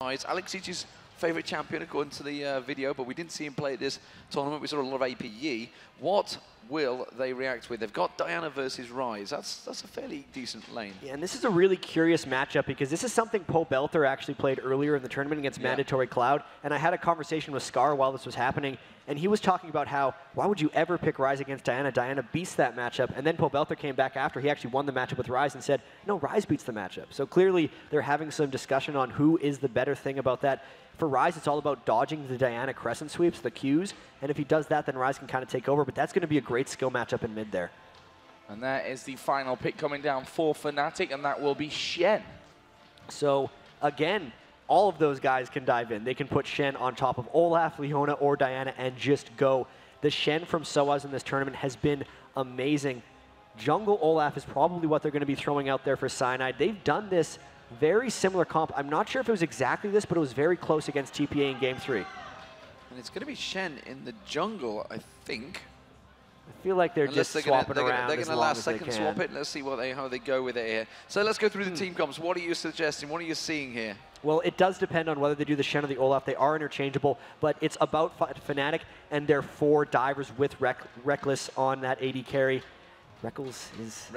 Alexich's favourite champion, according to the video, but we didn't see him play at this tournament. We saw a lot of APE. What will they react with? They've got Diana versus Ryze. That's a fairly decent lane. Yeah, and this is a really curious matchup because this is something Paul Belter actually played earlier in the tournament against Mandatory Cloud, and I had a conversation with Scar while this was happening, and he was talking about how, why would you ever pick Ryze against Diana? Diana beats that matchup, and then Paul Belter came back after he actually won the matchup with Ryze and said, no, Ryze beats the matchup. So clearly they're having some discussion on who is the better thing about that. For Ryze, it's all about dodging the Diana crescent sweeps, the Qs, and if he does that, then Ryze can kind of take over, but that's going to be a great skill matchup in mid there. And that is the final pick coming down for Fnatic, and that will be Shen. So, again, all of those guys can dive in. They can put Shen on top of Olaf, Leona, or Diana and just go. The Shen from Soaz in this tournament has been amazing. Jungle Olaf is probably what they're going to be throwing out there for Cyanide. They've done this very similar comp. I'm not sure if it was exactly this, but it was very close against TPA in Game 3. And it's going to be Shen in the jungle, I think. I feel like they're just swapping around. They're going to last second swap it. Let's see how they go with it here. So let's go through the team comps. What are you suggesting? What are you seeing here? Well, it does depend on whether they do the Shen or the Olaf. They are interchangeable, but it's about Fnatic and their 4 divers with Reckless on that AD carry. Reckless is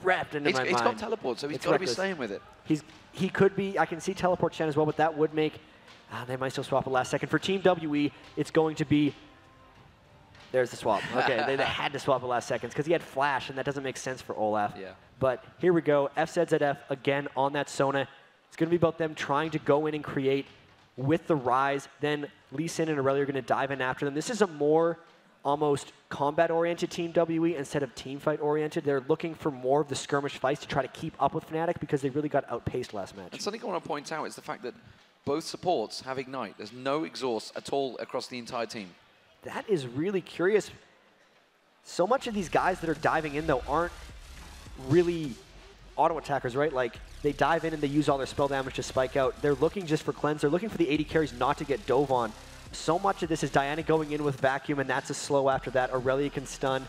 wrapped into my mind. He's got teleport, so he's got to be staying with it. He could be. I can see teleport Shen as well, but that would make. They might still swap it last second. For Team WE, it's going to be. There's the swap. Okay, they had to swap it last seconds because he had flash, and that doesn't make sense for Olaf. Yeah. But here we go. FZZF again on that Sona. It's going to be about them trying to go in and create with the Ryze. Then Lee Sin and Aurelia are going to dive in after them. This is a more almost combat-oriented Team WE instead of team fight-oriented. They're looking for more of the skirmish fights to try to keep up with Fnatic because they really got outpaced last match. And something I want to point out is the fact that both supports have Ignite. There's no exhaust at all across the entire team. That is really curious. So much of these guys that are diving in, though, aren't really auto attackers, right? Like, they dive in and they use all their spell damage to spike out. They're looking just for cleanse. They're looking for the AD carries not to get dove on. So much of this is Diana going in with Vacuum, and that's a slow after that. Aurelia can stun.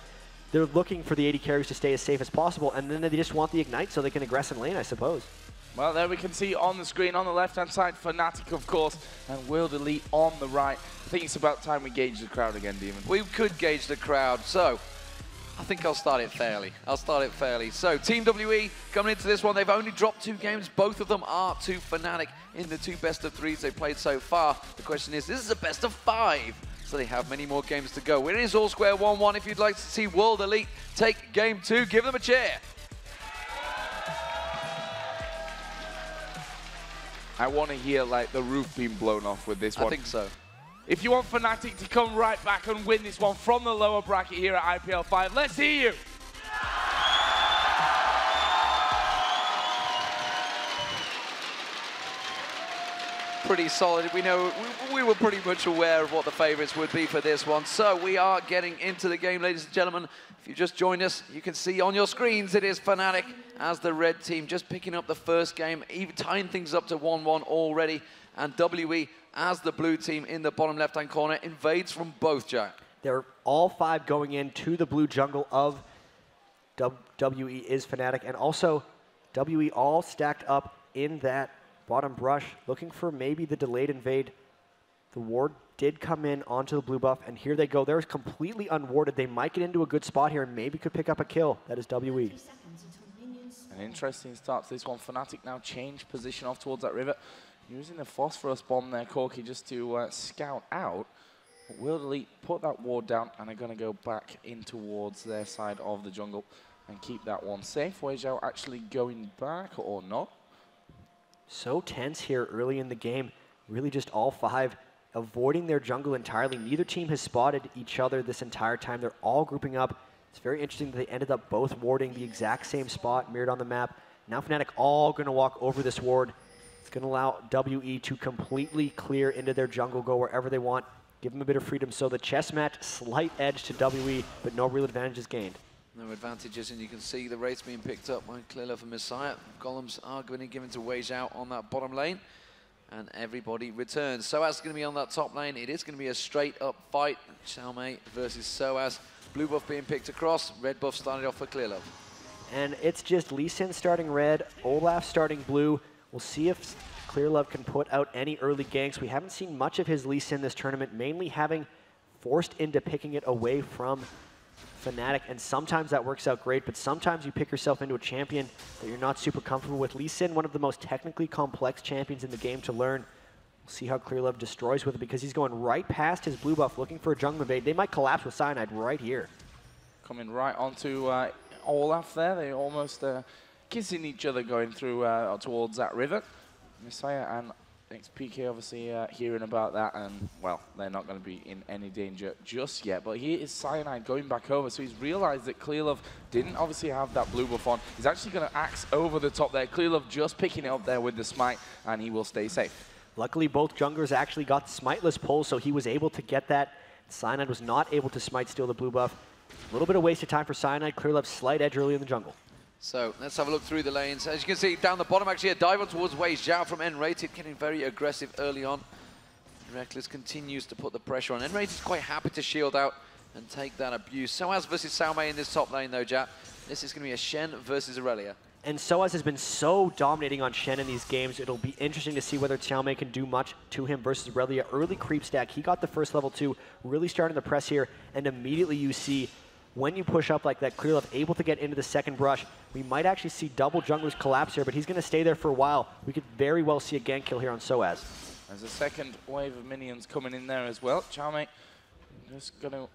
They're looking for the AD carries to stay as safe as possible, and then they just want the Ignite so they can aggress in lane, I suppose. Well, there we can see on the screen, on the left-hand side, Fnatic, of course, and World Elite on the right. I think it's about time we gauge the crowd again, Demon. We could gauge the crowd, so I think I'll start it fairly. So, Team WE coming into this one, they've only dropped 2 games. Both of them are to Fnatic in the 2 best-of-3s they've played so far. The question is, this is a best-of-5, so they have many more games to go. It is all square 1-1. If you'd like to see World Elite take Game 2, give them a cheer. I want to hear like the roof being blown off with this one. I think so. If you want Fnatic to come right back and win this one from the lower bracket here at IPL5, let's hear you. Pretty solid. We were pretty much aware of what the favorites would be for this one. So we are getting into the game, ladies and gentlemen. If you just joined us, you can see on your screens it is Fnatic as the red team, just picking up the first game, even tying things up to 1-1 already. And WE as the blue team in the bottom left-hand corner invades from both, Jack. They're all 5 going into the blue jungle of WE is Fnatic, and also WE all stacked up in that bottom brush, looking for maybe the delayed invade. The ward did come in onto the blue buff, and here they go. They're completely unwarded. They might get into a good spot here and maybe could pick up a kill. That is WE. An interesting start to this one. Fnatic now change position off towards that river. Using the Phosphorus bomb there, Corky, just to scout out. But World Elite put that ward down and are going to go back in towards their side of the jungle and keep that one safe. Weizhou actually going back or not. So tense here early in the game. Really just all 5 avoiding their jungle entirely. Neither team has spotted each other this entire time. They're all grouping up. It's very interesting that they ended up both warding the exact same spot mirrored on the map. Now Fnatic all going to walk over this ward. It's going to allow WE to completely clear into their jungle, go wherever they want, give them a bit of freedom. So the chess match, slight edge to WE, but no real advantages gained. No advantages, and you can see the rates being picked up by Clearlove and Messiah. Golems are going to be given to Weizhou on that bottom lane, and everybody returns. Soaz is going to be on that top lane. It is going to be a straight-up fight. Xiaomei versus Soaz. Blue buff being picked across, red buff started off for Clearlove. And it's just Lee Sin starting red, Olaf starting blue. We'll see if Clearlove can put out any early ganks. We haven't seen much of his Lee Sin this tournament, mainly having forced into picking it away from Fnatic, and sometimes that works out great, but sometimes you pick yourself into a champion that you're not super comfortable with. Lee Sin, one of the most technically complex champions in the game to learn. We'll see how Clearlove destroys with it, because he's going right past his blue buff, looking for a jungle invade. They might collapse with Cyanide right here. Coming right onto Olaf there. They almost kissing each other going through towards that river. Messiah and XPK obviously hearing about that, and well, they're not going to be in any danger just yet. But here is Cyanide going back over, so he's realized that Clearlove didn't obviously have that blue buff on. He's actually going to axe over the top there. Clearlove just picking it up there with the smite, and he will stay safe. Luckily, both junglers actually got the smiteless pull, so he was able to get that. Cyanide was not able to smite steal the blue buff. A little bit of waste of time for Cyanide. Clearlove's slight edge early in the jungle. So let's have a look through the lanes. As you can see down the bottom, actually a dive on towards Wei Zhao from N-Rated, getting very aggressive early on. Reckless continues to put the pressure on. N-Rated is quite happy to shield out and take that abuse. Soaz versus Xiaomei in this top lane though, Jat. This is going to be a Shen versus Aurelia. And Soaz has been so dominating on Shen in these games. It'll be interesting to see whether Xiaomei can do much to him versus Aurelia. Early creep stack. He got the first level 2, really starting the press here, and immediately you see when you push up like that, Clearlove able to get into the second brush. We might actually see double junglers collapse here, but he's going to stay there for a while. We could very well see a gank kill here on Soaz. There's a second wave of minions coming in there as well. Xiaomei just going to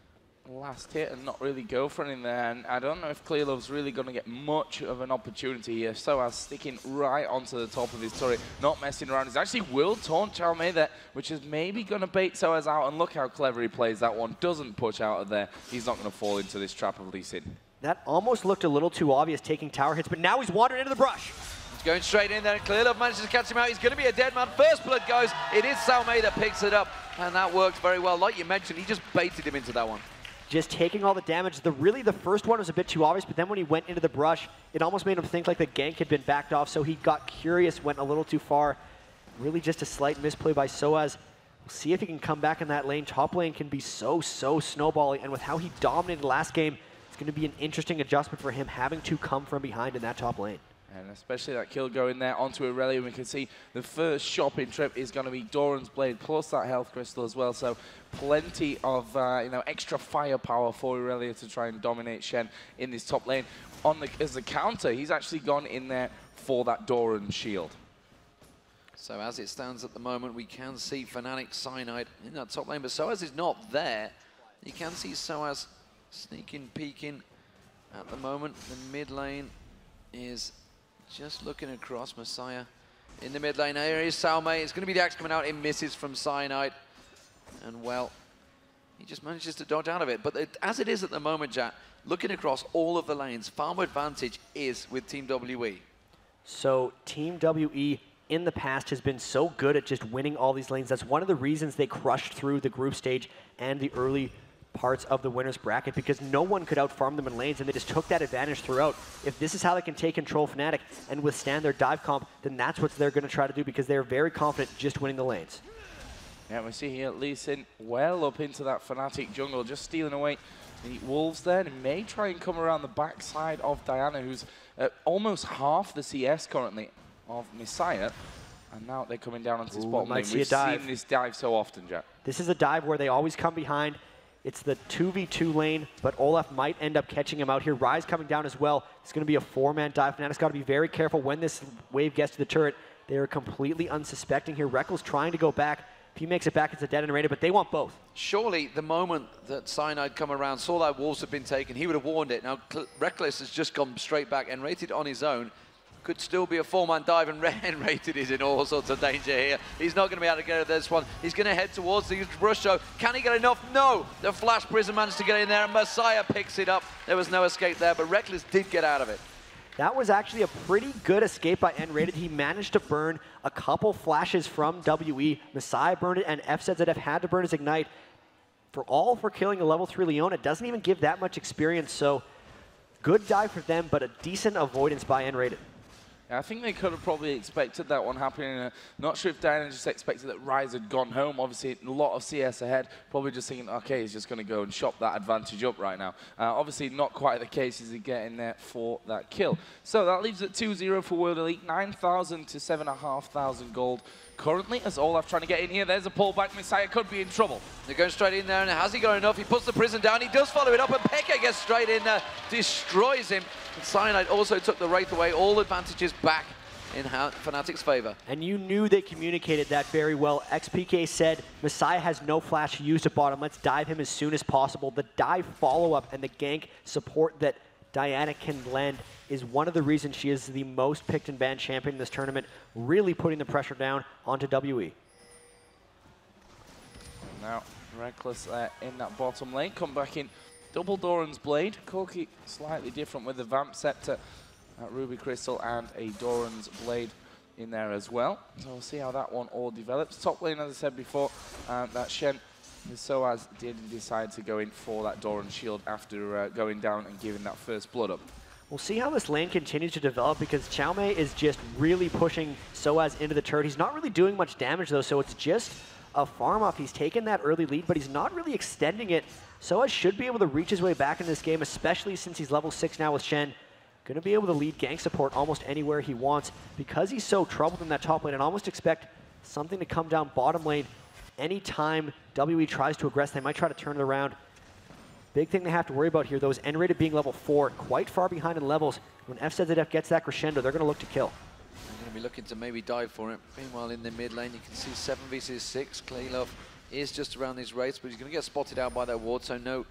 last hit and not really go for anything there. And I don't know if Clearlove's really going to get much of an opportunity here. Soaz sticking right onto the top of his turret, not messing around. He's actually will taunt Xiaomei there, which is maybe going to bait Soaz out. And look how clever he plays that one. Doesn't push out of there. He's not going to fall into this trap of Lee Sin. That almost looked a little too obvious, taking tower hits, but now he's wandering into the brush. He's going straight in there. Clearlove manages to catch him out. He's going to be a dead man. First blood goes. It is Xiaomei that picks it up, and that worked very well. Like you mentioned, he just baited him into that one. Just taking all the damage. Really, the first one was a bit too obvious, but then when he went into the brush, it almost made him think like the gank had been backed off, so he got curious, went a little too far. Really just a slight misplay by Soaz. We'll see if he can come back in that lane. Top lane can be so snowballing, and with how he dominated last game, it's going to be an interesting adjustment for him having to come from behind in that top lane. And especially that kill going there onto Aurelia, we can see the first shopping trip is going to be Doran's Blade plus that health crystal as well. So plenty of extra firepower for Aurelia to try and dominate Shen in this top lane. As a counter, he's actually gone in there for that Doran shield. So as it stands at the moment, we can see Fnatic Cyanide in that top lane, but Soaz is not there. You can see Soaz sneaking, peeking at the moment. The mid lane is just looking across. Messiah in the mid lane. Here is Xiaomei. It's going to be the axe coming out. It misses from Cyanide. And well, he just manages to dodge out of it. But as it is at the moment, Jack, looking across all of the lanes, farm advantage is with Team WE. So Team WE in the past has been so good at just winning all these lanes. That's one of the reasons they crushed through the group stage and the early parts of the winner's bracket, because no one could outfarm them in lanes, and they just took that advantage throughout. If this is how they can take control of Fnatic and withstand their dive comp, then that's what they're going to try to do, because they're very confident just winning the lanes. Yeah, we see here Lee Sin well up into that Fnatic jungle, just stealing away the wolves there, and he may try and come around the backside of Diana, who's almost half the CS currently of Messiah. And now they're coming down onto this bottom lane. We've seen this dive so often, Jack. This is a dive where they always come behind. It's the 2v2 lane, but Olaf might end up catching him out here. Rise coming down as well. It's going to be a 4-man dive. Fnatic's got to be very careful when this wave gets to the turret. They are completely unsuspecting here. Reckless trying to go back. If he makes it back, it's a dead and rated, but they want both. Surely the moment that Cyanide come around, saw that wolves had been taken, he would have warned it. Now Reckless has just gone straight back and rated on his own. Could still be a 4-man dive, and Rated is in all sorts of danger here. He's not going to be able to get out of this one. He's going to head towards the rush show. Can he get enough? No! The Flash Prism managed to get in there, and Messiah picks it up. There was no escape there, but Reckless did get out of it. That was actually a pretty good escape by N-Rated. He managed to burn a couple flashes from WE. Messiah burned it, and FZZF had to burn his Ignite. For killing a level 3 Leona, it doesn't even give that much experience, so good dive for them, but a decent avoidance by N-Rated. I think they could have probably expected that one happening. Not sure if Diana just expected that Rise had gone home. Obviously, a lot of CS ahead. Probably just thinking, okay, he's just going to go and chop that advantage up right now. Obviously, not quite the case as he get in there for that kill. So that leaves it 2-0 for World Elite. 9,000 to 7,500 gold. Currently, as Olaf trying to get in here, there's a pullback. Messiah could be in trouble. They're going straight in there, and has he got enough? He puts the prison down. He does follow it up, and Peke gets straight in there, destroys him. And Cyanide also took the Wraith away. All advantages back in Fnatic's favor. And you knew they communicated that very well. XPK said, Messiah has no flash used at bottom. Let's dive him as soon as possible. The dive follow-up and the gank support that Diana can lend is one of the reasons she is the most picked and banned champion in this tournament, really putting the pressure down onto WE. Now, Reckless in that bottom lane, come back in. Double Doran's Blade, Corki slightly different with the Vamp Scepter, Ruby Crystal, and a Doran's Blade in there as well. So we'll see how that one all develops. Top lane, as I said before, that Shen Soaz did decide to go in for that Doran shield after going down and giving that first blood up. We'll see how this lane continues to develop because Xiaomei is just really pushing Soaz into the turret. He's not really doing much damage though, so it's just a farm off. He's taken that early lead, but he's not really extending it. Soaz should be able to reach his way back in this game, especially since he's level 6 now with Shen. Going to be able to lead gank support almost anywhere he wants. Because he's so troubled in that top lane, and almost expect something to come down bottom lane anytime WE tries to aggress. They might try to turn it around. Big thing they have to worry about here, though, is N-rated being level 4, quite far behind in levels. When FZF gets that crescendo, they're going to look to kill. They're going to be looking to maybe dive for it. Meanwhile, in the mid lane, you can see 7 vs 6. Klaylov is just around these wraiths, but he's going to get spotted out by that ward, so no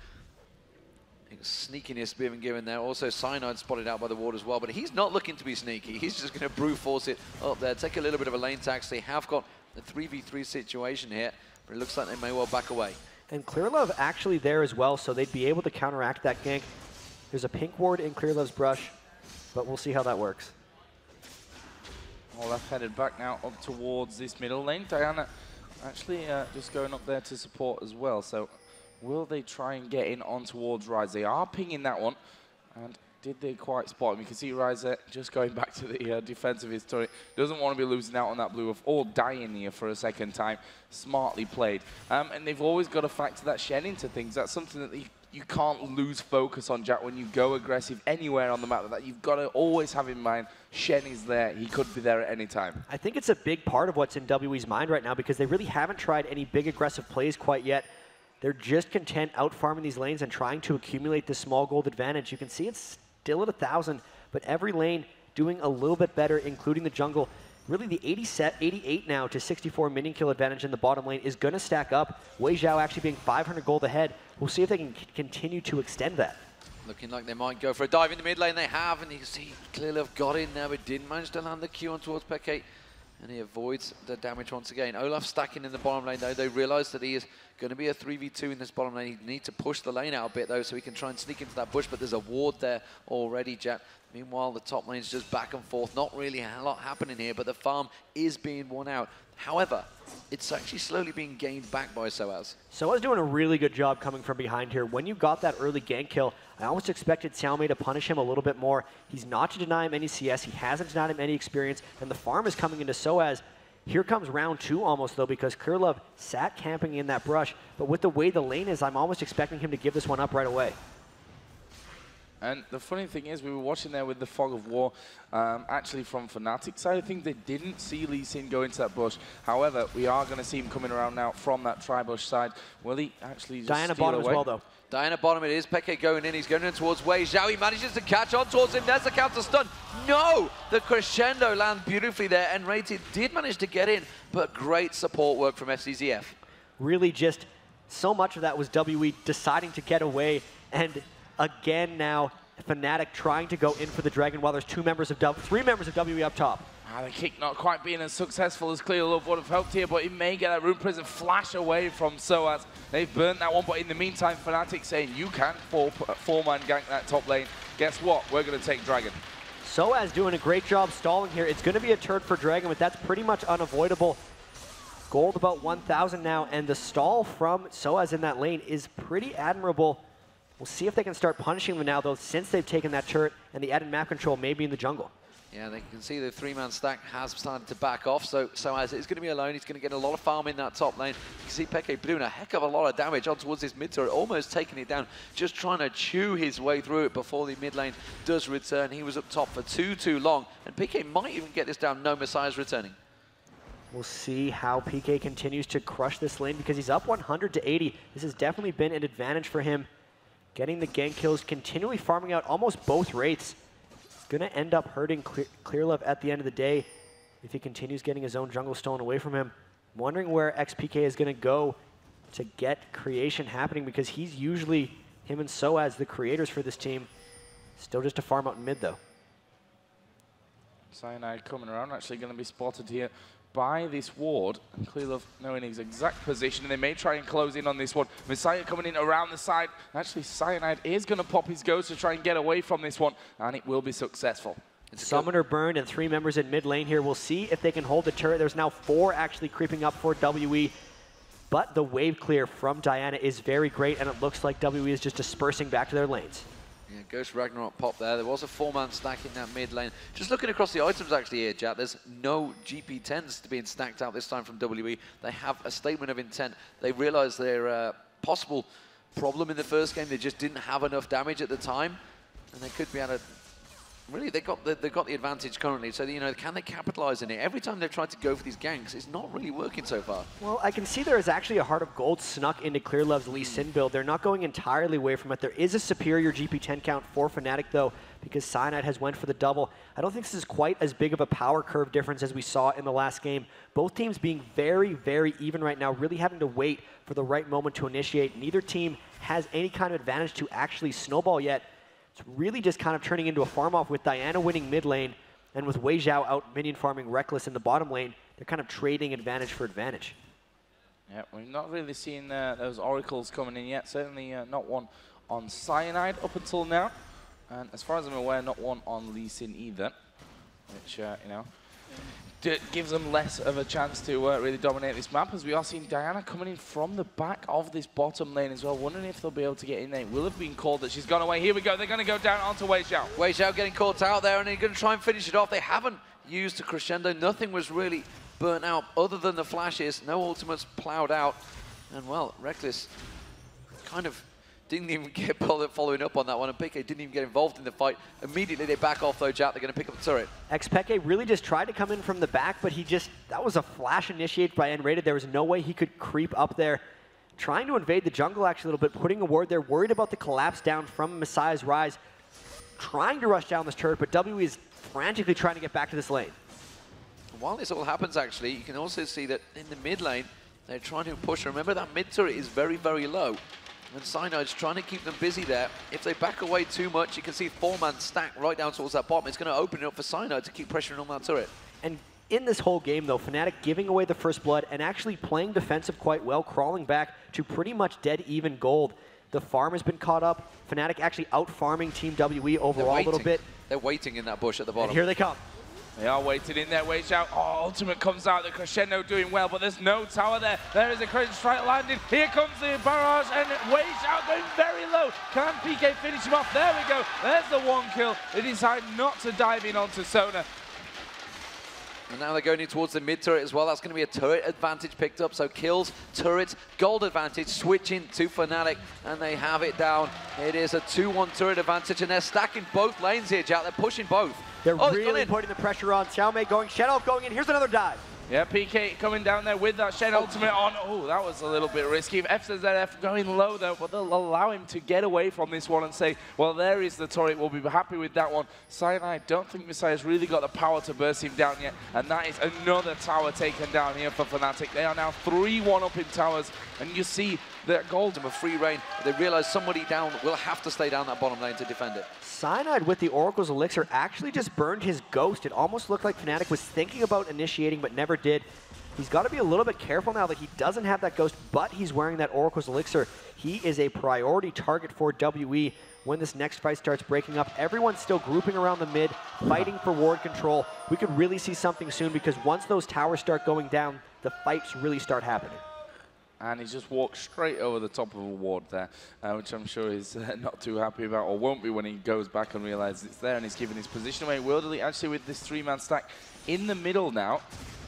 sneakiness being given there. Also, Cyanide spotted out by the ward as well, but he's not looking to be sneaky. He's just going to brute force it up there, take a little bit of a lane tax. They have got a 3v3 situation here, but it looks like they may well back away. And Clearlove actually there as well, so they'd be able to counteract that gank. There's a pink ward in Clearlove's brush, but we'll see how that works. Olaf headed back now up towards this middle lane. Diana actually just going up there to support as well. So will they try and get in on towards Rise? They are pinging that one. And did they quite spot him? You can see Rise just going back to the defense of his turret. Doesn't want to be losing out on that blue buff or dying here for a second time. Smartly played. And they've always got to factor that Shen into things. That's something that you can't lose focus on, Jack, when you go aggressive anywhere on the map. That you've got to always have in mind. Shen is there. He could be there at any time. I think it's a big part of what's in WE's mind right now because they really haven't tried any big aggressive plays quite yet. They're just content out-farming these lanes and trying to accumulate this small gold advantage. You can see it's still at 1,000, but every lane doing a little bit better, including the jungle. Really, the 88 now to 64 minion kill advantage in the bottom lane is going to stack up. Wei Zhao actually being 500 gold ahead. We'll see if they can continue to extend that. Looking like they might go for a dive in the mid lane. They have, and you can see Clearlove got in there, but didn't manage to land the Q on towards Peke. And he avoids the damage once again. Olaf stacking in the bottom lane, though. They realize that he is going to be a 3v2 in this bottom lane. He needs to push the lane out a bit, though, so he can try and sneak into that bush, but there's a ward there already, Jet. Meanwhile, the top lane's just back and forth. Not really a lot happening here, but the farm is being won out. However, it's actually slowly being gained back by Soaz. Soaz doing a really good job coming from behind here. When you got that early gank kill, I almost expected Xiaomei to punish him a little bit more. He's not to deny him any CS. He hasn't denied him any experience, and the farm is coming into Soaz. Here comes round 2 almost, though, because Clearlove sat camping in that brush. But with the way the lane is, I'm almost expecting him to give this one up right away. And the funny thing is, we were watching there with the Fog of War, actually from Fnatic side. I think they didn't see Lee Sin go into that bush. However, we are going to see him coming around now from that tri-bush side. Will he actually just Diana steal bottom away? as well, though. Diana bottom it is. Peke going in. He's going in towards Wei Zhao. He manages to catch on towards him. There's the counter stun. No! The crescendo lands beautifully there. And Rated did manage to get in, but great support work from FCZF. Really just so much of that was WE deciding to get away. And again now, Fnatic trying to go in for the dragon while there's 3 members of WE up top. The kick not quite being as successful as Clearlove would have helped here, but he may get that Rune Prison flash away from Soaz. They've burnt that one, but in the meantime, Fnatic saying you can four-man gank that top lane. Guess what? We're going to take Dragon. Soaz doing a great job stalling here. It's going to be a turret for Dragon, but that's pretty much unavoidable. Gold about 1,000 now, and the stall from Soaz in that lane is pretty admirable. We'll see if they can start punishing them now, though, since they've taken that turret and the added map control may be in the jungle. Yeah, they can see the three-man stack has started to back off, so as it's going to be alone, he's going to get a lot of farm in that top lane. You can see Peke doing a heck of a lot of damage on towards this mid turret, almost taking it down, just trying to chew his way through it before the mid lane does return. He was up top for too long, and Peke might even get this down. No, Messiah's returning. We'll see how PK continues to crush this lane because he's up 100 to 80. This has definitely been an advantage for him. Getting the gank kills, continually farming out almost both rates. Going to end up hurting Clearlove at the end of the day if he continues getting his own jungle stolen away from him. I'm wondering where XPK is going to go to get creation happening because he's usually, him and Soaz, the creators for this team. Still just a farm out in mid though. Cyanide coming around, actually going to be spotted here by this ward. And Clearlove knowing his exact position, and they may try and close in on this one. Messiah coming in around the side. Actually, Cyanide is going to pop his ghost to try and get away from this one, and it will be successful. Summoner burned and 3 members in mid lane here. We'll see if they can hold the turret. There's now 4 actually creeping up for WE, but the wave clear from Diana is very great, and it looks like WE is just dispersing back to their lanes. Yeah, Ghost Ragnarok pop there. There was a 4-man stack in that mid lane. Just looking across the items actually here, Jack, there's no GP10s being stacked out this time from WE. They have a statement of intent. They realize their possible problem in the first game. They just didn't have enough damage at the time, and they could be able to... Really, they've got the advantage currently, so, you know, can they capitalize on it? Every time they've tried to go for these ganks, it's not really working so far. Well, I can see there is actually a Heart of Gold snuck into Clearlove's Lee Sin build. They're not going entirely away from it. There is a superior GP10 count for Fnatic, though, because Cyanide has went for the double. I don't think this is quite as big of a power curve difference as we saw in the last game. Both teams being very, very even right now, really having to wait for the right moment to initiate. Neither team has any kind of advantage to actually snowball yet. It's really just kind of turning into a farm off with Diana winning mid lane and with Wei Zhao out minion farming Reckless in the bottom lane. They're kind of trading advantage for advantage. Yeah, we've not really seen those oracles coming in yet. Certainly not one on Cyanide up until now. And as far as I'm aware, not one on Lee Sin either, which, you know, gives them less of a chance to really dominate this map, as we are seeing Diana coming in from the back of this bottom lane as well. Wondering if they'll be able to get in there. It will have been called that she's gone away. Here we go. They're going to go down onto Wei Zhao. Wei Zhao getting caught out there, and they're going to try and finish it off. They haven't used a crescendo. Nothing was really burnt out other than the flashes. No ultimates plowed out. And, well, Reckless kind of didn't even get bothered following up on that one, and Peke didn't even get involved in the fight. Immediately they back off though, Jack. They're going to pick up the turret. XPeke really just tried to come in from the back, but that was a flash initiated by N-Rated. There was no way he could creep up there. Trying to invade the jungle actually a little bit, putting a ward there, worried about the collapse down from Messiah's rise. Trying to rush down this turret, but WE is frantically trying to get back to this lane. While this all happens actually, you can also see that in the mid lane, they're trying to push. Remember that mid turret is very, very low. And Cyanide's trying to keep them busy there. If they back away too much, you can see 4-man stack right down towards that bottom. It's going to open it up for Cyanide to keep pressuring on that turret. And in this whole game, though, Fnatic giving away the first blood and actually playing defensive quite well, crawling back to pretty much dead even gold. The farm has been caught up. Fnatic actually out-farming Team WE overall a little bit. They're waiting in that bush at the bottom. And here they come. They are waiting in there. Wei Zhao. Oh, ultimate comes out. The crescendo doing well, but there's no tower there. There is a crazy strike landing. Here comes the barrage, and Wei Zhao going very low. Can PK finish him off? There we go. There's the 1 kill. They decide not to dive in onto Sona. And now they're going in towards the mid turret as well. That's going to be a turret advantage picked up. So kills, turrets, gold advantage, switching to Fnatic, and they have it down. It is a 2-1 turret advantage, and they're stacking both lanes here, Jack. They're pushing both. They're really putting the pressure on. Xiaomei going, Shadow going in. Here's another dive. Yeah, PK coming down there with that Shen ultimate on. Oh, that was a little bit risky. FZF going low though, but they'll allow him to get away from this one and say, well, there is the turret. We'll be happy with that one. Cyanide, don't think Messiah's really got the power to burst him down yet. And that is another tower taken down here for Fnatic. They are now 3-1 up in towers. And you see that gold of a free reign. They realize somebody down will have to stay down that bottom lane to defend it. Cyanide with the Oracle's Elixir actually just burned his ghost. It almost looked like Fnatic was thinking about initiating but never did. He's got to be a little bit careful now that he doesn't have that ghost, but he's wearing that Oracle's Elixir. He is a priority target for WE when this next fight starts breaking up. Everyone's still grouping around the mid, fighting for ward control. We could really see something soon because once those towers start going down, the fights really start happening. And he's just walked straight over the top of a ward there, which I'm sure he's not too happy about, or won't be when he goes back and realizes it's there, and he's giving his position away. World Elite actually with this 3-man stack in the middle now,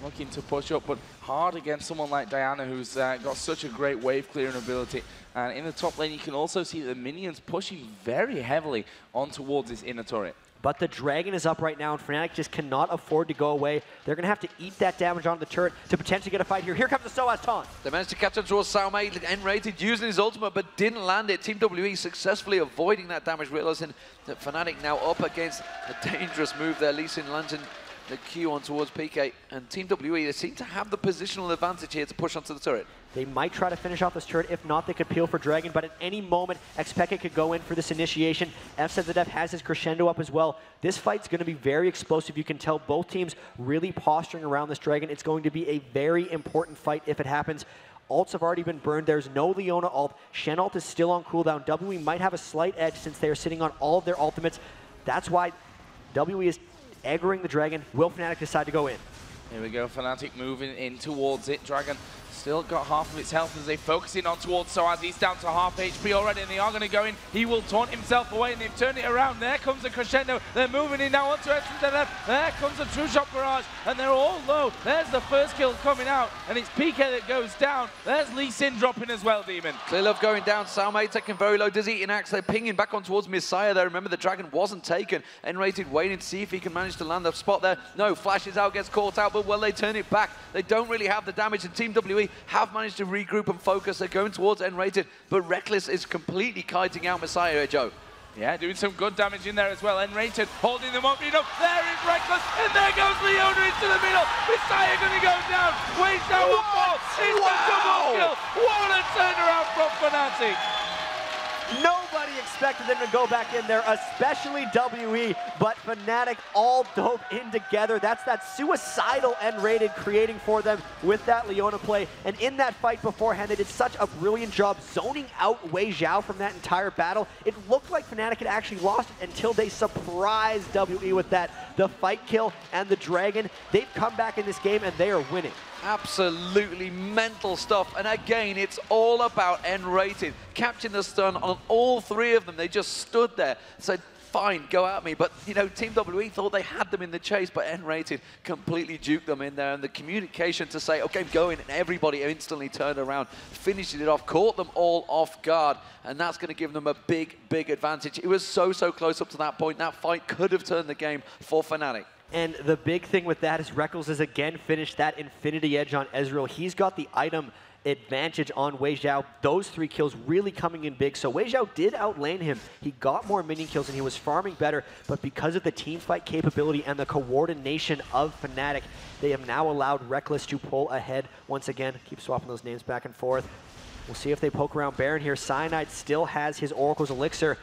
looking to push up, but hard against someone like Diana, who's got such a great wave clearing ability. And in the top lane, you can also see the minions pushing very heavily on towards this inner turret. But the Dragon is up right now, and Fnatic just cannot afford to go away. They're going to have to eat that damage onto the turret to potentially get a fight here. Here comes the SOAS taunt. They managed to catch up towards Salme, N-rated, using his ultimate, but didn't land it. Team WE successfully avoiding that damage, realizing that Fnatic now up against a dangerous move there. Lee Sin launching the Q on towards PK, and Team WE, they seem to have the positional advantage here to push onto the turret. They might try to finish off this turret. If not, they could peel for Dragon, but at any moment, Xpeke could go in for this initiation. FZZF has his crescendo up as well. This fight's going to be very explosive. You can tell both teams really posturing around this Dragon. It's going to be a very important fight if it happens. Ults have already been burned. There's no Leona ult. Shen ult is still on cooldown. WE might have a slight edge since they are sitting on all of their ultimates. That's why WE is aggroing the Dragon. Will Fnatic decide to go in? Here we go, Fnatic moving in towards it. Dragon still got half of its health as they focus in on towards SOAS. He's down to half HP already, and they are going to go in. He will taunt himself away, and they've turned it around. There comes the crescendo. They're moving in now onto FZZF. There comes the True Shot Barrage, and they're all low. There's the first kill coming out, and it's PK that goes down. There's Lee Sin dropping as well, Demon. Clear Love going down. Salme taking very low. Does eat an axe. They're pinging back on towards Messiah there. Remember, the Dragon wasn't taken. N-rated waiting to see if he can manage to land a spot there. No, flashes out, gets caught out, but will they turn it back? They don't really have the damage, and Team WE have managed to regroup and focus. They're going towards N-rated, but Reckless is completely kiting out Messiah here, Joe. Yeah, doing some good damage in there as well. N-rated holding them up. You know, there is Reckless, and there goes Leona into the middle. Messiah going to go down. Wait now, one more. It's a double kill. What a turnaround from Fnatic. Nobody expected them to go back in there, especially WE, but Fnatic all dove in together. That's that suicidal N-rated creating for them with that Leona play. And in that fight beforehand, they did such a brilliant job zoning out Wei Xiao from that entire battle. It looked like Fnatic had actually lost it until they surprised WE with that. The fight kill and the Dragon, they've come back in this game and they are winning. Absolutely mental stuff, and again, it's all about N-rated. Catching the stun on all three of them. They just stood there, said, fine, go at me. But, you know, Team WE thought they had them in the chase, but N-rated completely juked them in there. And the communication to say, okay, go in, and everybody instantly turned around, finishing it off, caught them all off guard. And that's going to give them a big, big advantage. It was so close up to that point. That fight could have turned the game for Fnatic. And the big thing with that is Reckles has again finished that Infinity Edge on Ezreal. He's got the item advantage on Wei Xiao. Those 3 kills really coming in big. So Wei Xiao did outlane him. He got more minion kills and he was farming better. But because of the team fight capability and the coordination of Fnatic, they have now allowed Reckless to pull ahead once again. Keep swapping those names back and forth. We'll see if they poke around Baron here. Cyanide still has his Oracle's Elixir.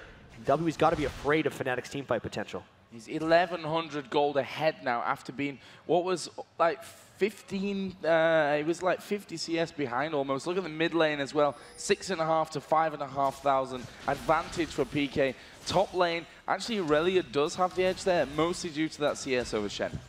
WE's got to be afraid of Fnatic's team fight potential. He's 1,100 gold ahead now after being, what was like 15, it was like 50 CS behind almost. Look at the mid lane as well, 6,500 to 5,500 advantage for PK. Top lane, actually Aurelia does have the edge there, mostly due to that CS over Shen.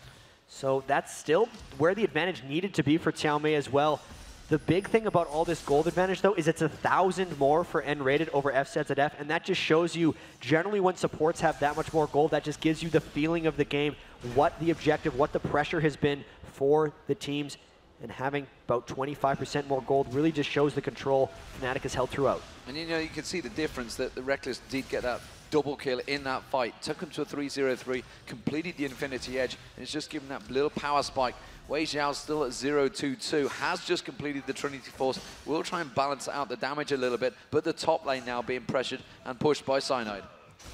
So that's still where the advantage needed to be for Xiaomei as well. The big thing about all this gold advantage, though, is it's 1,000 more for N-rated over FZZF, and that just shows you, generally when supports have that much more gold, that just gives you the feeling of the game, what the objective, what the pressure has been for the teams, and having about 25% more gold really just shows the control Fnatic has held throughout. And you know, you can see the difference that the Reckless did get that double kill in that fight. Took him to a 3-0-3, completed the Infinity Edge, and it's just given that little power spike. Wei Xiao's still at 0-2-2, has just completed the Trinity Force. We'll try and balance out the damage a little bit, but the top lane now being pressured and pushed by Cyanide.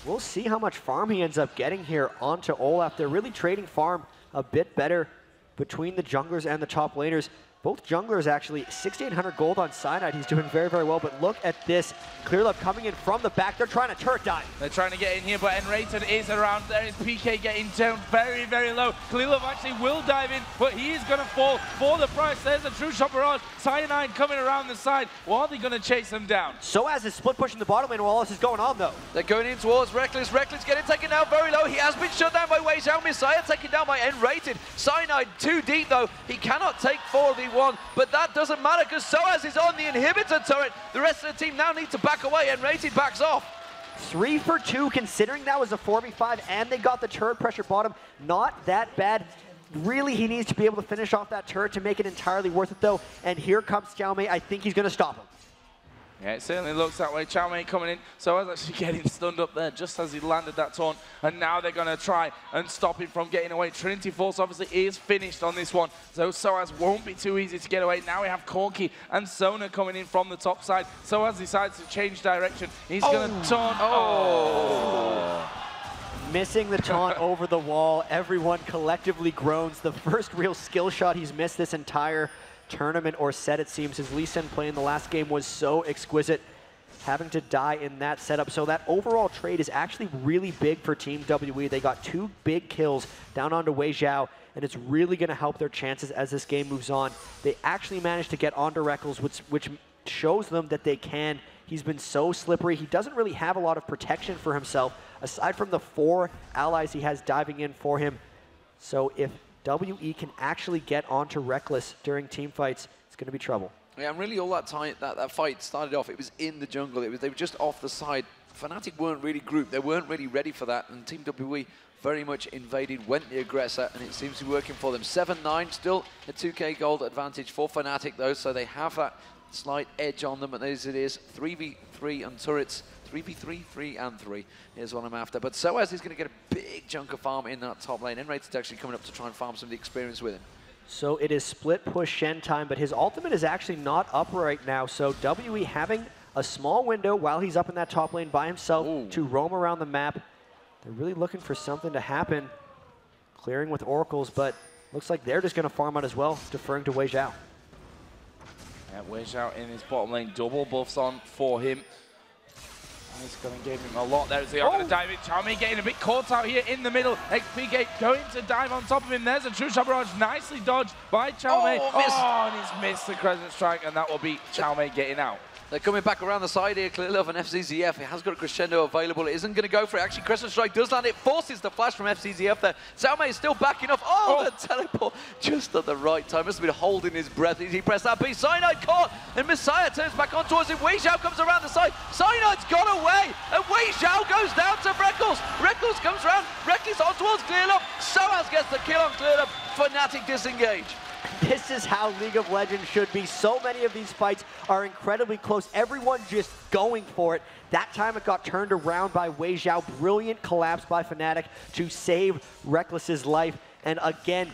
We'll see how much farm he ends up getting here onto Olaf. They're really trading farm a bit better between the junglers and the top laners. Both junglers actually, 6,800 gold on Cyanide. He's doing very, very well, but look at this. Clear Love coming in from the back. They're trying to turret dive. They're trying to get in here, but N-rated is around. There is PK getting down very, very low. Clear Love actually will dive in, but he is going to fall for the price. There's a True Shot Barrage. Cyanide coming around the side. Well, are they going to chase them down? SOAS is split pushing the bottom lane while all this is going on, though. They're going in towards Reckless. Reckless getting taken down very low. He has been shut down by Wei Xiao. Messiah taken down by N-rated. Cyanide too deep, though. He cannot take 4. He 1v1, but that doesn't matter because Soaz is on the inhibitor turret. The rest of the team now need to back away, and Rated backs off. 3 for 2, considering that was a 4v5, and they got the turret pressure bottom. Not that bad. Really, he needs to be able to finish off that turret to make it entirely worth it, though. And here comes Xiaomei. I think he's going to stop him. Yeah, it certainly looks that way. Xiaomei coming in. Soaz actually getting stunned up there just as he landed that taunt. And now they're going to try and stop him from getting away. Trinity Force obviously is finished on this one. So Soaz won't be too easy to get away. Now we have Corki and Sona coming in from the top side. Soaz decides to change direction. He's going to taunt. Missing the taunt over the wall. Everyone collectively groans. The first real skill shot he's missed this entire tournament or set, it seems. His Lee Sin play in the last game was so exquisite, having to die in that setup. So that overall trade is actually really big for Team WE. They got 2 big kills down onto Wei Xiao, and it's really going to help their chances as this game moves on. They actually managed to get onto Reckles, which shows them that they can. He's been so slippery. He doesn't really have a lot of protection for himself, aside from the 4 allies he has diving in for him. So if WE can actually get onto Reckless during team fights, it's going to be trouble. Yeah, and really all that time that fight started off, it was in the jungle. They were just off the side. Fnatic weren't really grouped. They weren't really ready for that, and Team WE very much invaded, went the aggressor, and it seems to be working for them. 7-9, still a 2k gold advantage for Fnatic though, so they have that slight edge on them, and as it is 3v3 on turrets. 3v3, 3 and 3 is what I'm after. But Soaz is going to get a big chunk of farm in that top lane. Rated's actually coming up to try and farm some of the experience with him. So it is split push Shen time, but his ultimate is actually not up right now. So WE having a small window while he's up in that top lane by himself to roam around the map. They're really looking for something to happen. Clearing with oracles, but looks like they're just going to farm out as well, deferring to Wei Xiao. Yeah, Wei Xiao in his bottom lane, double buffs on for him. He's going to give him a lot there. They are going to dive in. Xiaomei getting a bit caught out here in the middle. XP Gate going to dive on top of him. There's a true shot barrage. Nicely dodged by Xiaomei. And he's missed the Crescent Strike, and that will be Xiaomei getting out. They're coming back around the side here. Clearly of an FCZF. It has got a crescendo available. It isn't going to go for it. Actually, Crescent Strike does land. It forces the flash from FCZF there. Xiaomei is still backing off. The teleport just at the right time. Must have been holding his breath. He pressed that B. Cyanide caught, and Messiah turns back on towards him. Wei Xiao comes around the side. Cyanide's got away, and Wei Xiao goes down to Reckles. Reckles comes around. Reckles on towards Clear Up. Soaz gets the kill on Clear Up. Fnatic disengage. This is how League of Legends should be. So many of these fights are incredibly close. Everyone just going for it. That time it got turned around by Wei Xiao. Brilliant collapse by Fnatic to save Reckless's life. And again,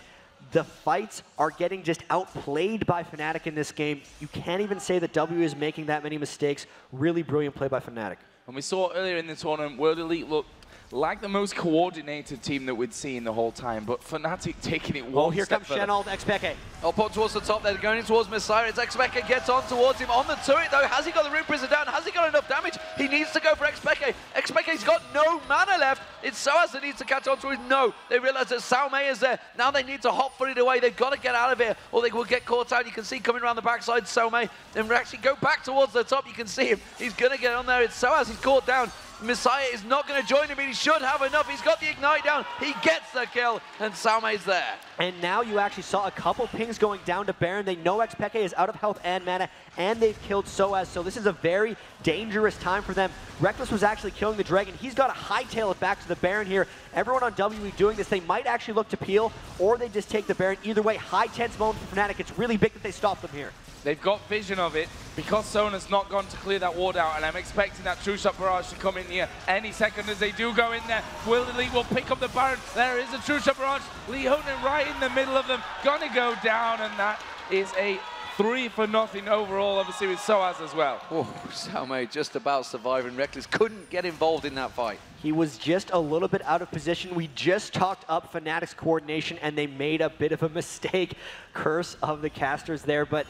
the fights are getting just outplayed by Fnatic in this game. You can't even say that W is making that many mistakes. Really brilliant play by Fnatic. And we saw earlier in the tournament, World Elite looked like the most coordinated team that we'd seen the whole time, but Fnatic taking it one here step comes further. Shen ult, Xpeke. Put towards the top there, going in towards Messiah. It's Xpeke gets on towards him on the turret though. Has he got the Rune Prison down? Has he got enough damage? He needs to go for Xpeke. Xpeke's got no mana left. It's Soaz that needs to catch on to him. No, they realize that Xiaomei is there. Now they need to hot-foot it away. They've got to get out of here or they will get caught out. You can see coming around the backside Xiaomei. Then actually go back towards the top. You can see him. He's going to get on there. It's Soaz. He's caught down. Messiah is not going to join him, but he should have enough. He's got the Ignite down. He gets the kill, and Xiaomei's there. And now you actually saw a couple pings going down to Baron. They know Xpeke is out of health and mana, and they've killed Soaz, so this is a very dangerous time for them. Reckless was actually killing the Dragon. He's got to hightail it back to the Baron here. Everyone on WE doing this. They might actually look to peel, or they just take the Baron. Either way, high tense moment for Fnatic. It's really big that they stop them here. They've got vision of it because Sona's not gone to clear that ward out, and I'm expecting that true shot barrage to come in here any second as they do go in there. Will Elite will pick up the Baron. There is a true shot barrage. Leonin right in the middle of them, gonna go down, and that is a 3-0 overall, obviously with Soaz as well. Oh, Xiaomei just about surviving. Reckless couldn't get involved in that fight. He was just a little bit out of position. We just talked up Fnatic's coordination, and they made a bit of a mistake. Curse of the casters there, but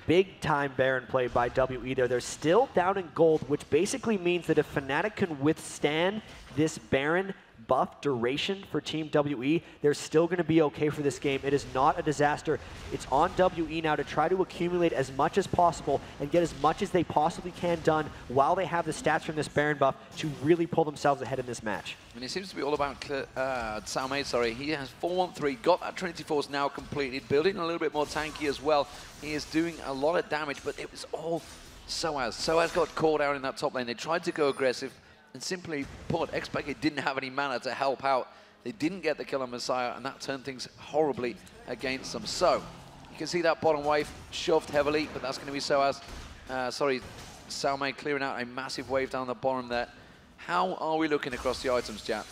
big time Baron play by WE there. They're still down in gold, which basically means that if Fnatic can withstand this Baron buff duration for Team WE, they're still going to be okay for this game. It is not a disaster. It's on WE now to try to accumulate as much as possible and get as much as they possibly can done while they have the stats from this Baron buff to really pull themselves ahead in this match. And it seems to be all about Salmade, sorry. He has 4-1-3, got that Trinity Force now completed, building a little bit more tanky as well. He is doing a lot of damage, but it was all Soaz. Soaz got caught out in that top lane. They tried to go aggressive, and simply put, XPK didn't have any mana to help out. They didn't get the kill on Messiah, and that turned things horribly against them. So, you can see that bottom wave shoved heavily, but that's going to be Soaz. Salmade clearing out a massive wave down the bottom there. How are we looking across the items, Jack?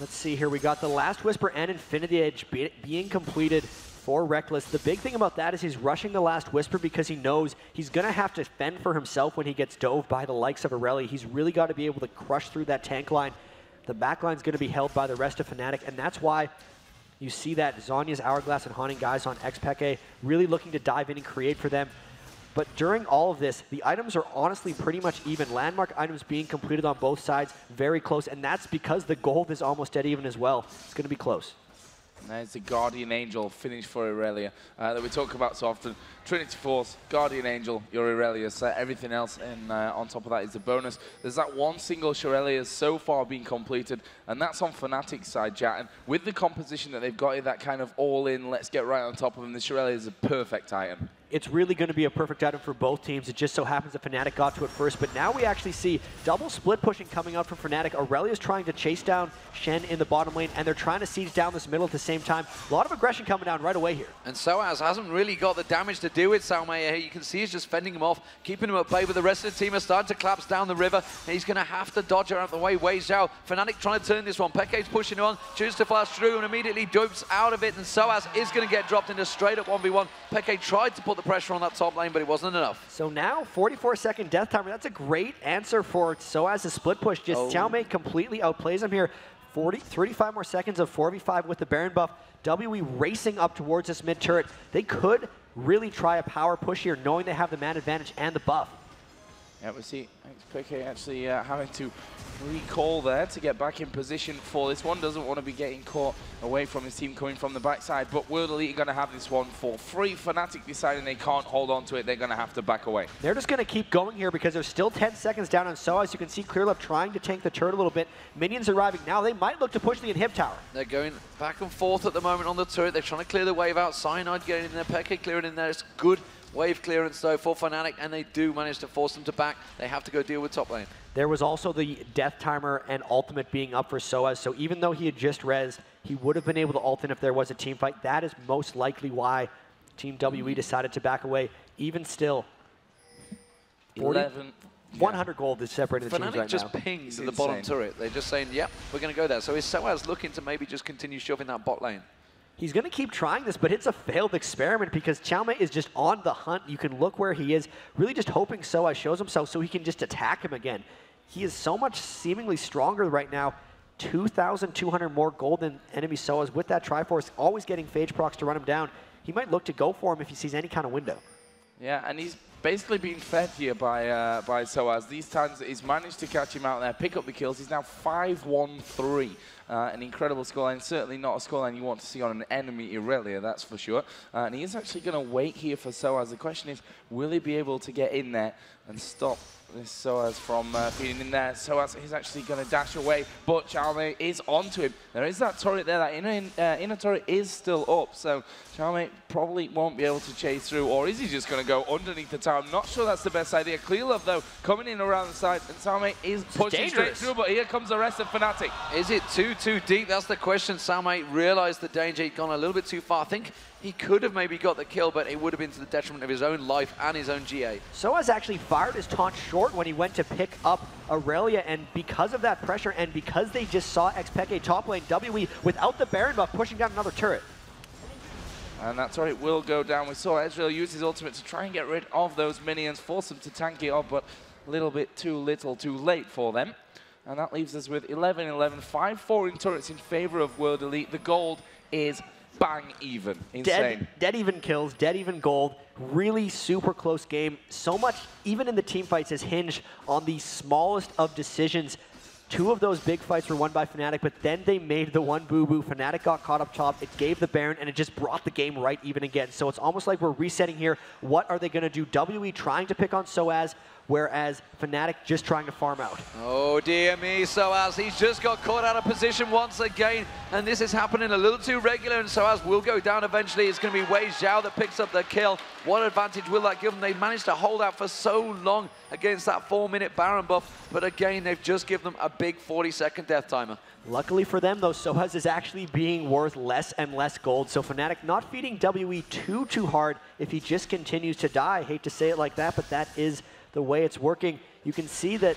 Let's see here. We got the Last Whisper and Infinity Edge being completed for Reckless. The big thing about that is he's rushing the Last Whisper because he knows he's going to have to fend for himself when he gets dove by the likes of Irelia. He's really got to be able to crush through that tank line. The back line's going to be held by the rest of Fnatic, and that's why you see that Zhonya's Hourglass and Haunting guys on XPK really looking to dive in and create for them. But during all of this, the items are honestly pretty much even. Landmark items being completed on both sides, very close, and that's because the gold is almost dead even as well. It's going to be close. And there's the Guardian Angel finish for Irelia that we talk about so often. Trinity Force, Guardian Angel, your Irelia. So everything else on top of that is a bonus. There's that one single Irelia so far being completed, and that's on Fnatic's side, Jack. And with the composition that they've got here, that kind of all-in, let's get right on top of them, the Irelia is a perfect item. It's really going to be a perfect item for both teams. It just so happens that Fnatic got to it first, but now we actually see double split pushing coming out from Fnatic. Aurelia's trying to chase down Shen in the bottom lane, and they're trying to siege down this middle at the same time. A lot of aggression coming down right away here. And Soaz hasn't really got the damage to do with Salmade here. You can see he's just fending him off, keeping him at bay, but the rest of the team are starting to collapse down the river. He's going to have to dodge her out of the way. Wei Zhao, Fnatic trying to turn this one. Peke's pushing on, chooses to flash through and immediately dupes out of it, and Soaz is going to get dropped into straight up 1v1. Peke tried to put the pressure on that top lane, but it wasn't enough. So now, 44-second death timer. That's a great answer for Soaz's split push. Just Xiaomei completely outplays him here. 35 more seconds of 4v5 with the Baron buff. WE racing up towards this mid turret. They could really try a power push here, knowing they have the man advantage and the buff. Yeah, we see XPK actually having to recall there to get back in position for this one. Doesn't want to be getting caught away from his team coming from the backside, but World Elite are going to have this one for free. Fnatic deciding they can't hold on to it. They're going to have to back away. They're just going to keep going here because there's still 10 seconds down on Soaz. You can see Clearlove trying to tank the turret a little bit. Minions arriving now. They might look to push the inhib tower. They're going back and forth at the moment on the turret. They're trying to clear the wave out. Cyanide getting in there. Peke clearing in there. It's good wave clearance though for Fnatic, and they do manage to force them to back. They have to go deal with top lane. There was also the death timer and ultimate being up for Soaz, so even though he had just rezzed, he would have been able to ult in if there was a team fight. That is most likely why Team WE decided to back away. Even still, 100 gold is separating the teams right now. Fnatic just pinged to the bottom turret. They're just saying, yep, we're going to go there. So is Soaz looking to maybe just continue shoving that bot lane? He's going to keep trying this, but it's a failed experiment because Xiaomei is just on the hunt. You can look where he is, really just hoping Soaz shows himself so he can just attack him again. He is so much seemingly stronger right now. 2,200 more gold than enemy Soaz with that Triforce, always getting Phage procs to run him down. He might look to go for him if he sees any kind of window. Yeah, and he's basically being fed here by Soaz. These times he's managed to catch him out there, pick up the kills. He's now 5-1-3. An incredible scoreline, certainly not a scoreline you want to see on an enemy Irelia, that's for sure. And he is actually going to wait here for Soaz. The question is, will he be able to get in there and stop this Soaz from being in there? Soaz is actually going to dash away, but Xiaomei is onto him. There is that turret there, that inner turret is still up, so Xiaomei probably won't be able to chase through, or is he just going to go underneath the tower? I'm not sure that's the best idea. Clearlove, though, coming in around the side, and Xiaomei is pushing straight through, but here comes the rest of Fnatic. Is it too deep? That's the question. Salmade realized the danger. He'd gone a little bit too far. I think he could have maybe got the kill, but it would have been to the detriment of his own life and his own GA. Soaz actually fired his taunt short when he went to pick up Irelia, and because of that pressure and because they just saw XPK top lane, WE without the Baron buff pushing down another turret. And that turret will go down. We saw Ezreal use his ultimate to try and get rid of those minions, force them to tank it up, but a little bit too little too late for them. And that leaves us with 11-11, 5-4 in turrets in favor of World Elite. The gold is bang even. Insane. Dead even kills, dead even gold. Really super close game. So much, even in the team fights, has hinged on the smallest of decisions. 2 of those big fights were won by Fnatic, but then they made the one boo-boo. Fnatic got caught up top. It gave the Baron, and it just brought the game right even again. So it's almost like we're resetting here. What are they going to do? WE trying to pick on Soaz, whereas Fnatic just trying to farm out. Oh dear me, Soaz, he's just got caught out of position once again, and this is happening a little too regular, and Soaz will go down eventually. It's going to be Wei Xiao that picks up the kill. What advantage will that give them? They managed to hold out for so long against that 4-minute Baron buff, but again, they've just given them a big 40-second death timer. Luckily for them, though, Soaz is actually being worth less and less gold, so Fnatic not feeding WE too hard if he just continues to die. I hate to say it like that, but that is the way it's working. You can see that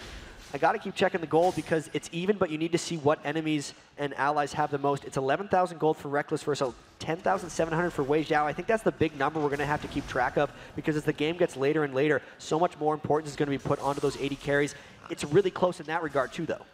I got to keep checking the gold because it's even, but you need to see what enemies and allies have the most. It's 11,000 gold for Reckless versus 10,700 for Wei Xiao. I think that's the big number we're going to have to keep track of because as the game gets later and later, so much more importance is going to be put onto those 80 carries. It's really close in that regard too, though.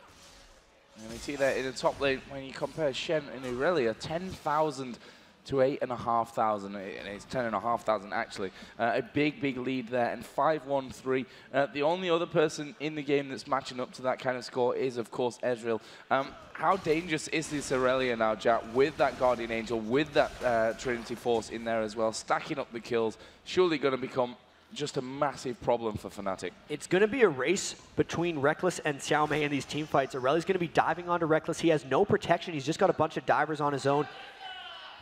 And we see that in the top lane, when you compare Shen and Irelia, 10,000 to 8,500, and it's 10,500 actually. A big lead there, and 5-1-3. The only other person in the game that's matching up to that kind of score is, of course, Ezreal. How dangerous is this Irelia now, Jack, with that Guardian Angel, with that Trinity Force in there as well, stacking up the kills, surely going to become just a massive problem for Fnatic. It's going to be a race between Reckless and Xiaomei in these team fights. Irelia's going to be diving onto Reckless. He has no protection. He's just got a bunch of divers on his own.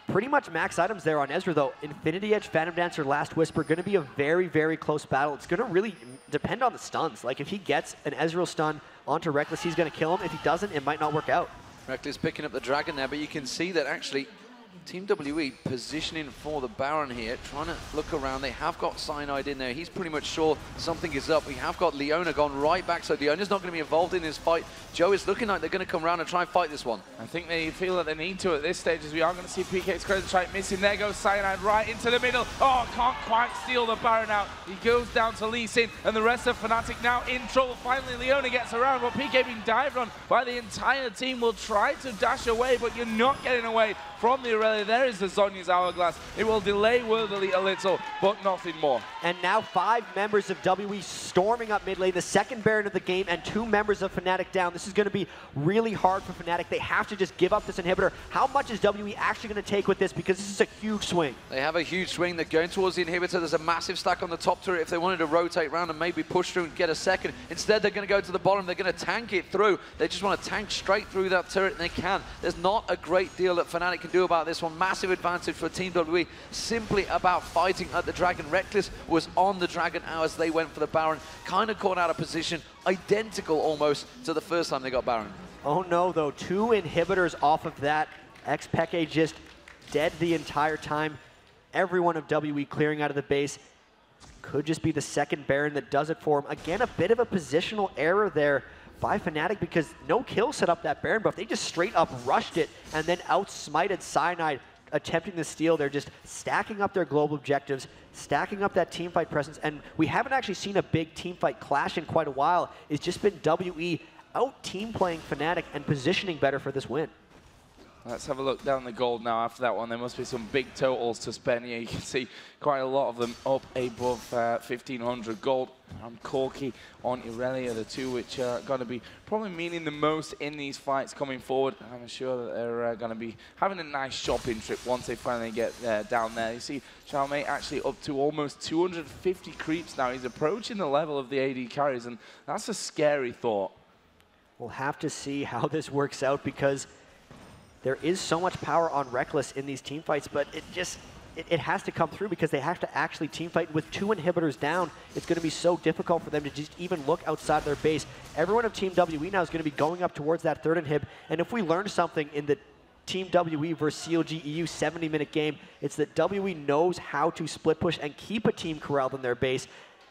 Pretty much max items there on Ezra, though. Infinity Edge, Phantom Dancer, Last Whisper, going to be a very close battle. It's going to really depend on the stuns. Like, if he gets an Ezreal stun onto Reckless, he's going to kill him. If he doesn't, it might not work out. Reckless picking up the Dragon there, but you can see that actually Team WE positioning for the Baron here, trying to look around. They have got Cyanide in there. He's pretty much sure something is up. We have got Leona gone right back, so Leona's not going to be involved in this fight. Joe, is looking like they're going to come around and try and fight this one. I think they feel that they need to at this stage, as we are going to see PK's Crescent Strike missing. There goes Cyanide right into the middle. Oh, can't quite steal the Baron out. He goes down to Lee Sin, and the rest of Fnatic now in trouble. Finally, Leona gets around, but PK being dived on by the entire team will try to dash away, but you're not getting away from the Irelia. There is the Zhonya's Hourglass. It will delay World Elite a little, but nothing more. And now 5 members of WE storming up mid lane, the second Baron of the game, and 2 members of Fnatic down. This is going to be really hard for Fnatic. They have to just give up this inhibitor. How much is WE actually going to take with this? Because this is a huge swing. They have a huge swing. They're going towards the inhibitor. There's a massive stack on the top turret if they wanted to rotate around and maybe push through and get a second. Instead, they're going to go to the bottom. They're going to tank it through. They just want to tank straight through that turret, and they can. There's not a great deal that Fnatic can do about this one. Massive advantage for Team WE, simply about fighting at the Dragon. Reckless was on the Dragon as they went for the Baron, kind of caught out of position, identical almost to the first time they got Baron. Oh no, though, 2 inhibitors off of that. Xpeke just dead the entire time. Everyone of WE clearing out of the base. Could just be the second Baron that does it for him. Again, a bit of a positional error there by Fnatic because no kill set up that Baron buff. They just straight up rushed it and then outsmited Cyanide attempting to steal. They're just stacking up their global objectives, stacking up that teamfight presence, and we haven't actually seen a big teamfight clash in quite a while. It's just been WE out team playing Fnatic and positioning better for this win. Let's have a look down the gold now. After that one, there must be some big totals to spend here. You can see quite a lot of them up above 1,500 gold. Corki on Irelia, the 2 which are going to be probably meaning the most in these fights coming forward. I'm sure that they're going to be having a nice shopping trip once they finally get down there. You see Xiaomei actually up to almost 250 creeps now. He's approaching the level of the AD carries, and that's a scary thought. We'll have to see how this works out because there is so much power on Reckless in these team fights, but it has to come through because they have to actually team fight. With 2 inhibitors down, it's going to be so difficult for them to just even look outside their base. Everyone of Team WE now is going to be going up towards that 3rd inhib, and if we learn something in the Team WE versus CLG EU 70-minute game, it's that WE knows how to split push and keep a team corralled in their base,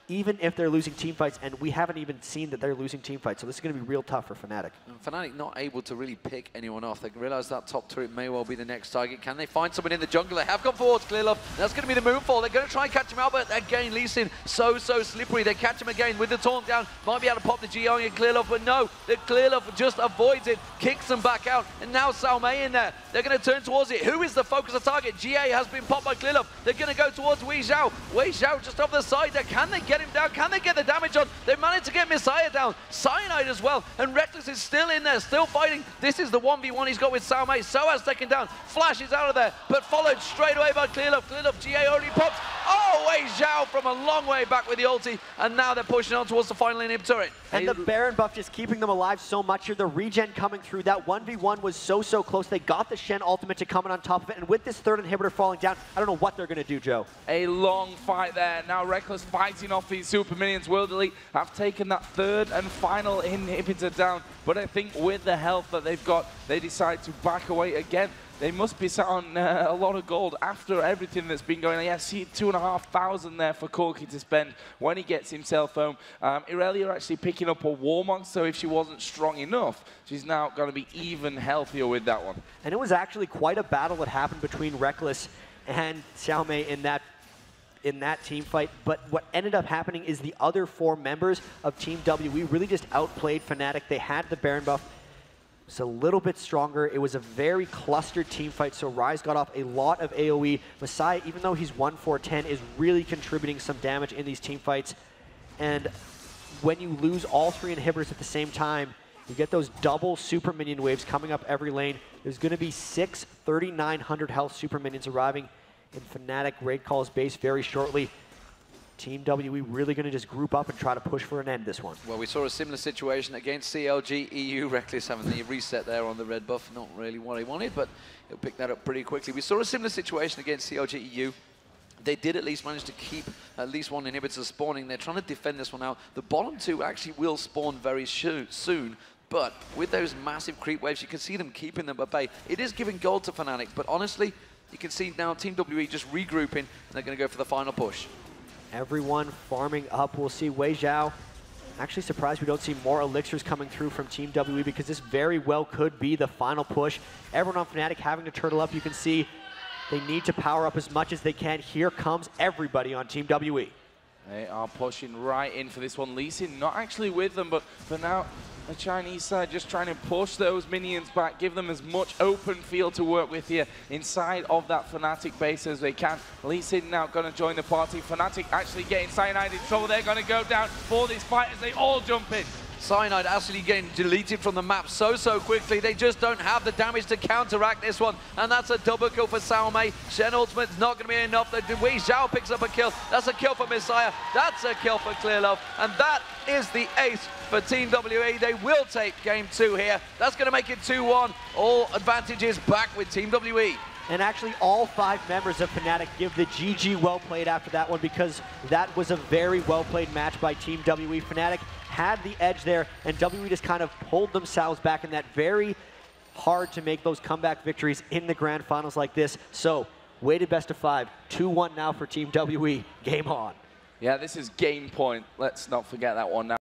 even if they're losing team fights, and we haven't even seen that they're losing team fights, so this is going to be real tough for Fnatic. And Fnatic not able to really pick anyone off. They realize that top turret may well be the next target. Can they find someone in the jungle? They have gone forwards, Clearlove. That's going to be the Moonfall. They're going to try and catch him out, but again, Lee Sin so slippery. They catch him again with the taunt down. Might be able to pop the G on Clearlove, but no, the Clearlove just avoids it, kicks them back out, and now Xiaomei in there. They're going to turn towards it. Who is the focus of target? GA has been popped by Clearlove. They're going to go towards Wei Xiao. Wei Xiao just off the side there. Can they get get him down. Can they get the damage on? They've managed to get Messiah down. Cyanide as well. And Reckless is still in there, still fighting. This is the 1v1 he's got with Salme. Soaz taken down. Flash is out of there, but followed straight away by Clearlove. Clearlove, GA already pops. Oh, Wei Zhao from a long way back with the ulti. And now they're pushing on towards the final inhib turret. And the Baron buff just keeping them alive so much here. The regen coming through. That 1v1 was so close. They got the Shen ultimate to come in on top of it. And with this third inhibitor falling down, I don't know what they're going to do, Joe. A long fight there. Now Reckless fighting off these super minions. World Elite have taken that third and final inhibitor down. But I think with the health that they've got, they decide to back away again. They must be sat on a lot of gold after everything that's been going on. Yeah, see 2,500 there for Corki to spend when he gets himself home. Irelia actually picking up a Warmog, so if she wasn't strong enough, she's now going to be even healthier with that one. And it was actually quite a battle that happened between Reckless and Xiaomei in that team fight, but what ended up happening is the other 4 members of Team WE really just outplayed Fnatic. They had the Baron buff. It's a little bit stronger. It was a very clustered team fight, so Ryze got off a lot of AoE. Messiah, even though he's 1-4-10, is really contributing some damage in these team fights. And when you lose all 3 inhibitors at the same time, you get those double super minion waves coming up every lane. There's going to be 6 3,900 health super minions arriving in Fnatic Raid Call's base very shortly. Team WE really going to just group up and try to push for an end this one. Well, we saw a similar situation against CLG EU. Reckless having the reset there on the red buff. Not really what he wanted, but he'll pick that up pretty quickly. We saw a similar situation against CLG EU. They did at least manage to keep at least 1 inhibitor spawning. They're trying to defend this one out. The bottom 2 actually will spawn very soon. But with those massive creep waves, you can see them keeping them at bay. It is giving gold to Fnatic, but honestly, you can see now Team WE just regrouping, and they're going to go for the final push. Everyone farming up. We'll see Wei Zhao. Actually surprised we don't see more elixirs coming through from Team WE because this very well could be the final push. Everyone on Fnatic having to turtle up. You can see they need to power up as much as they can. Here comes everybody on Team WE. They are pushing right in for this one. Lee Sin not actually with them, but for now, the Chinese side just trying to push those minions back, give them as much open field to work with here inside of that Fnatic base as they can. Lee Sin now going to join the party. Fnatic actually getting Cyanide in trouble. They're going to go down for this fight as they all jump in. Cyanide actually getting deleted from the map so quickly. They just don't have the damage to counteract this one. And that's a double kill for Salme. Shen ultimate's not going to be enough. Wei Zhao picks up a kill. That's a kill for Messiah. That's a kill for Clearlove. And that is the ace for Team WE. They will take game 2 here. That's going to make it 2-1. All advantages back with Team WE. And actually all 5 members of Fnatic give the GG well played after that one because that was a very well played match by Team WE. Fnatic had the edge there, and WE just kind of pulled themselves back in that very hard to make those comeback victories in the grand finals like this. So, weighted best of 5, 2-1 now for Team WE. Game on. Yeah, this is game point. Let's not forget that one now.